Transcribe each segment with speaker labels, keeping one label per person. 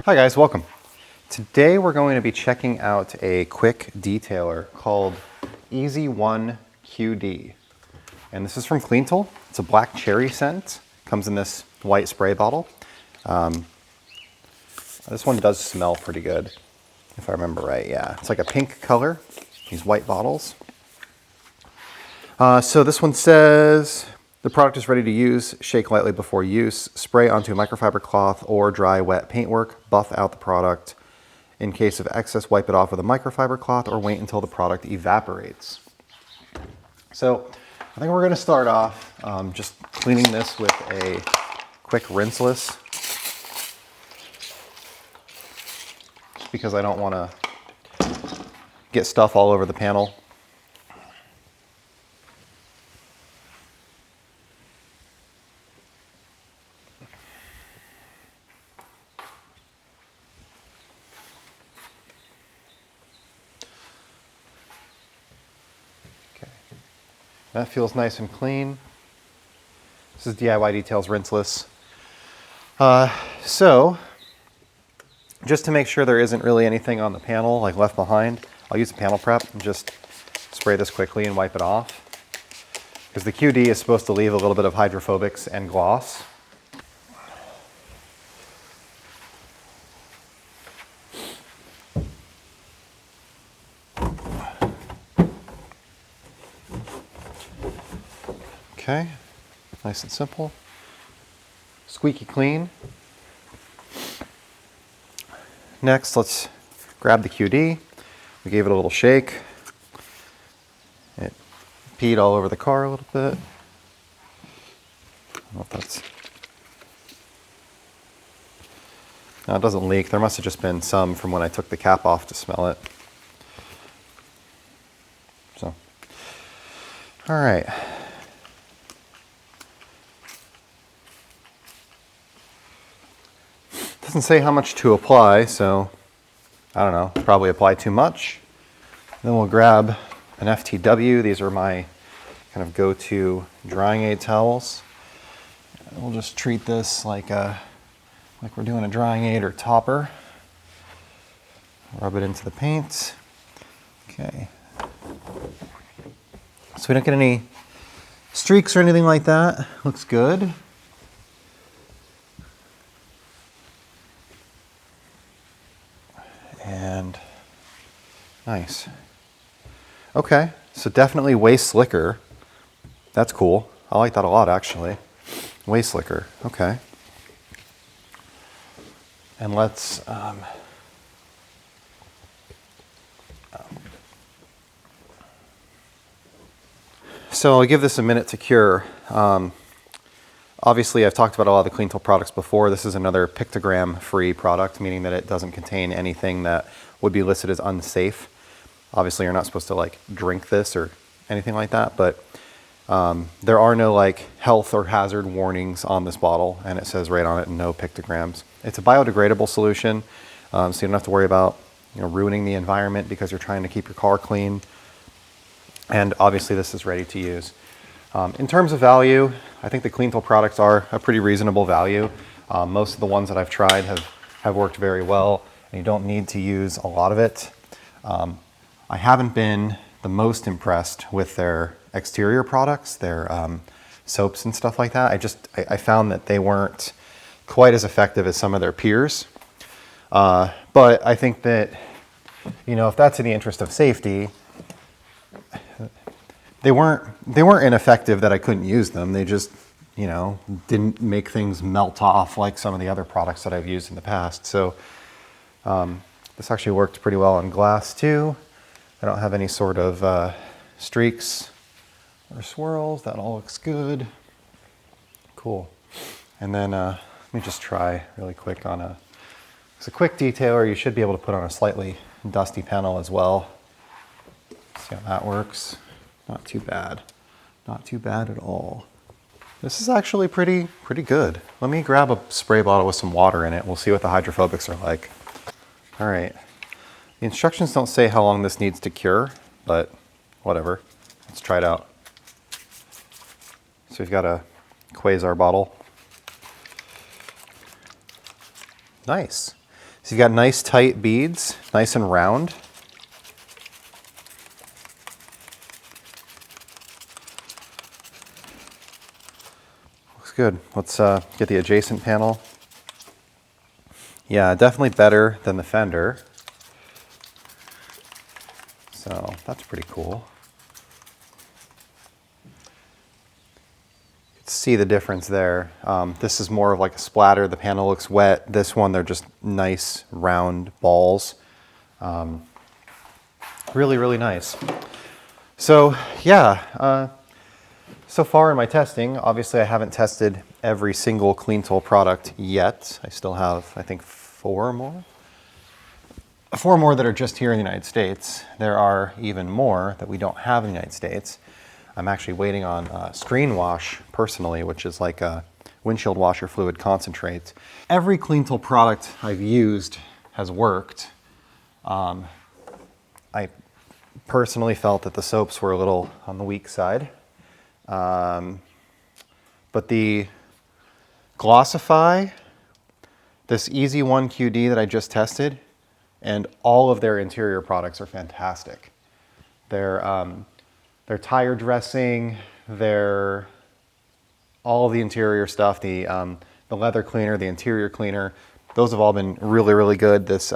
Speaker 1: Hi guys, welcome. Today we're going to be checking out a quick detailer called Easy1QD. And this is from Cleantle. It's a black cherry scent. Comes in this white spray bottle. This one does smell pretty good, if I remember right. Yeah, it's like a pink color, these white bottles. So this one says, the product is ready to use. Shake lightly before use. Spray onto microfiber cloth or dry wet paintwork. Buff out the product. In case of excess, wipe it off with a microfiber cloth or wait until the product evaporates. So I think we're going to start off just cleaning this with a quick rinseless, just because I don't want to get stuff all over the panel. That feels nice and clean. This is DIY Details rinseless. So, just to make sure there isn't really anything on the panel like left behind, I'll use a panel prep and just spray this quickly and wipe it off. Because the QD is supposed to leave a little bit of hydrophobics and gloss. Okay, nice and simple. Squeaky clean. Next, let's grab the QD. We gave it a little shake. It peed all over the car a little bit. I don't know if that's... No, it doesn't leak. There must have just been some from when I took the cap off to smell it. So, all right. Doesn't say how much to apply, so I don't know, probably apply too much. Then we'll grab an FTW. These are my kind of go-to drying aid towels. And we'll just treat this like we're doing a drying aid or topper. Rub it into the paint. Okay. So we don't get any streaks or anything like that. Looks good. And nice. Okay, so definitely way slicker. That's cool. I like that a lot, actually. Way slicker. Okay. And let's so I'll give this a minute to cure. Obviously, I've talked about a lot of the Cleantle products before. This is another pictogram-free product, meaning that it doesn't contain anything that would be listed as unsafe. Obviously, you're not supposed to like drink this or anything like that, but there are no like health or hazard warnings on this bottle, and it says right on it, no pictograms. It's a biodegradable solution, so you don't have to worry about ruining the environment because you're trying to keep your car clean. And obviously, this is ready to use. In terms of value, I think the Cleantle products are a pretty reasonable value. Most of the ones that I've tried have worked very well, and you don't need to use a lot of it. I haven't been the most impressed with their exterior products, their soaps and stuff like that. I found that they weren't quite as effective as some of their peers. But I think that, if that's in the interest of safety, they weren't ineffective that I couldn't use them. They just, didn't make things melt off like some of the other products that I've used in the past. So this actually worked pretty well on glass too. I don't have any sort of streaks or swirls. That all looks good. Cool. And then let me just try really quick on it's a quick detailer. You should be able to put on a slightly dusty panel as well. See how that works. Not too bad. Not too bad at all. This is actually pretty good. Let me grab a spray bottle with some water in it. We'll see what the hydrophobics are like. All right. The instructions don't say how long this needs to cure, but whatever. Let's try it out. So we've got a Quasar bottle. Nice. So you've got nice tight beads, nice and round. Looks good. Let's get the adjacent panel. Yeah, definitely better than the fender. So that's pretty cool. See the difference there. This is more of like a splatter. The panel looks wet. This one, they're just nice round balls. Really, really nice. So yeah, so far in my testing, obviously I haven't tested every single Cleantle product yet. I still have, I think, 4 more. 4 more that are just here in the United States. There are even more that we don't have in the United States. I'm actually waiting on screen wash personally, which is like a windshield washer fluid concentrate. Every Cleantle product I've used has worked. I personally felt that the soaps were a little on the weak side. But the Glossify, this Easy 1 QD that I just tested, and all of their interior products are fantastic. Their tire dressing, all of the interior stuff, the leather cleaner, the interior cleaner, those have all been really, really good. This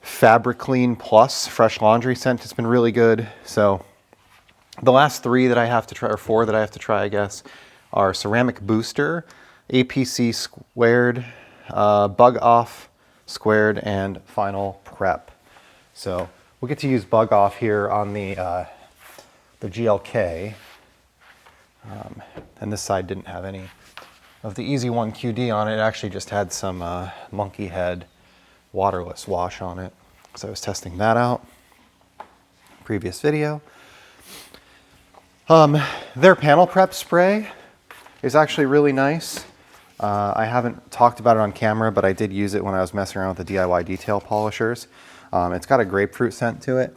Speaker 1: Fabric Clean Plus Fresh Laundry scent has been really good. So the last 3 that I have to try, or 4 that I have to try, I guess, are Ceramic Booster, APC Squared, Bug Off Squared, and Final Prep. So we'll get to use Bug Off here on the GLK, and this side didn't have any of the Easy 1 QD on it. It actually just had some Monkey Head waterless wash on it. So I was testing that out, previous video. Their panel prep spray is actually really nice. I haven't talked about it on camera, but I did use it when I was messing around with the DIY detail polishers. It's got a grapefruit scent to it,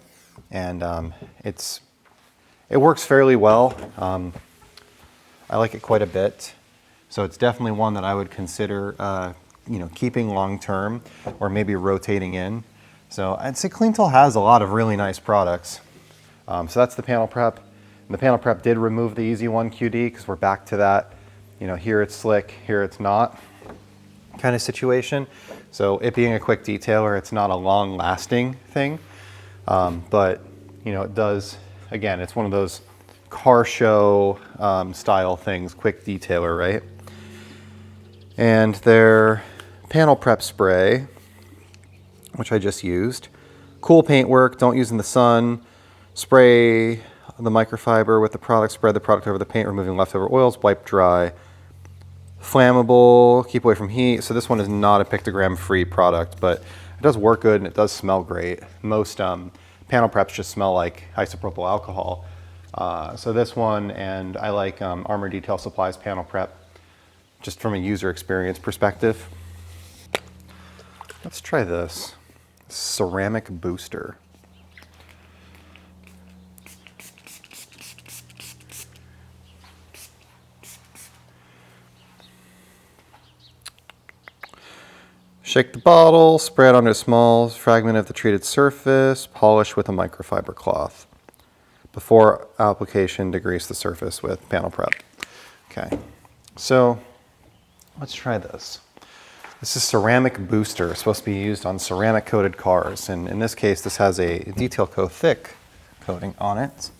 Speaker 1: and it works fairly well. I like it quite a bit. So it's definitely one that I would consider keeping long term, or maybe rotating in. So I'd say Cleantle has a lot of really nice products. So that's the panel prep. And the panel prep did remove the Easy 1 QD because we're back to that, here it's slick, here it's not kind of situation. So it being a quick detailer, it's not a long lasting thing. But it does. Again, it's one of those car show style things, quick detailer, right? And their panel prep spray, which I just used, cool paint work, don't use in the sun, spray the microfiber with the product, spread the product over the paint, removing leftover oils, wipe dry, flammable, keep away from heat. So this one is not a pictogram free product, but it does work good and it does smell great. Most panel preps just smell like isopropyl alcohol. So this one, and I like Armor Detail Supply's panel prep, just from a user experience perspective. Let's try this Ceramic Booster. Shake the bottle, spread onto a small fragment of the treated surface, polish with a microfiber cloth. Before application, degrease the surface with panel prep. Okay, so let's try this. This is Ceramic Booster, it's supposed to be used on ceramic coated cars. And in this case, this has a Detail Co Thick coating on it.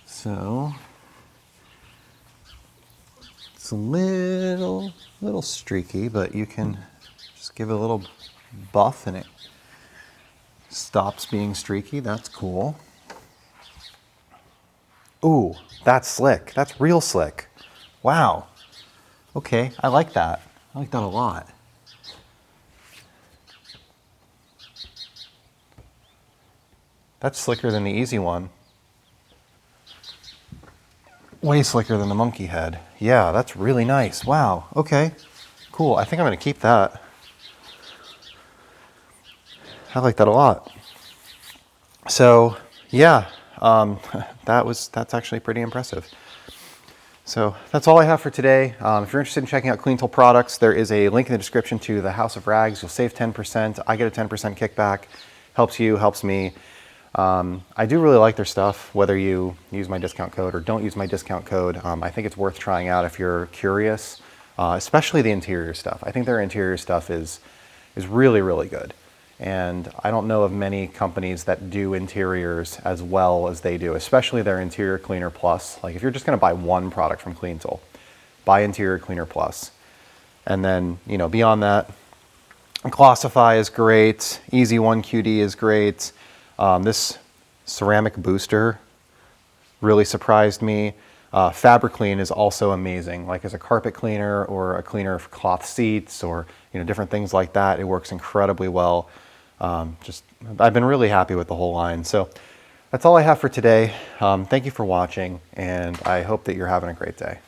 Speaker 1: So it's a little streaky, but you can just give it a little buff and it stops being streaky. That's cool. Ooh, that's slick. That's real slick. Wow. Okay, I like that. I like that a lot. That's slicker than the Easy one. Way slicker than the Monkey Head. Yeah, that's really nice. Wow, okay, cool. I think I'm gonna keep that. I like that a lot. So yeah, that's actually pretty impressive. So that's all I have for today. If you're interested in checking out Cleantle products, there is a link in the description to the House of Rags. You'll save 10%. I get a 10% kickback. Helps you, helps me. I do really like their stuff, whether you use my discount code or don't use my discount code. I think it's worth trying out if you're curious, especially the interior stuff. I think their interior stuff is really, really good. And I don't know of many companies that do interiors as well as they do, especially their Interior Cleaner Plus. Like if you're just going to buy one product from Cleantle, buy Interior Cleaner Plus. And then, you know, beyond that, Glossify is great. Easy 1 QD is great. This ceramic booster really surprised me. Fabric Clean is also amazing. Like as a carpet cleaner or a cleaner for cloth seats or, you know, different things like that. It works incredibly well. I've been really happy with the whole line. So that's all I have for today. Thank you for watching, and I hope that you're having a great day.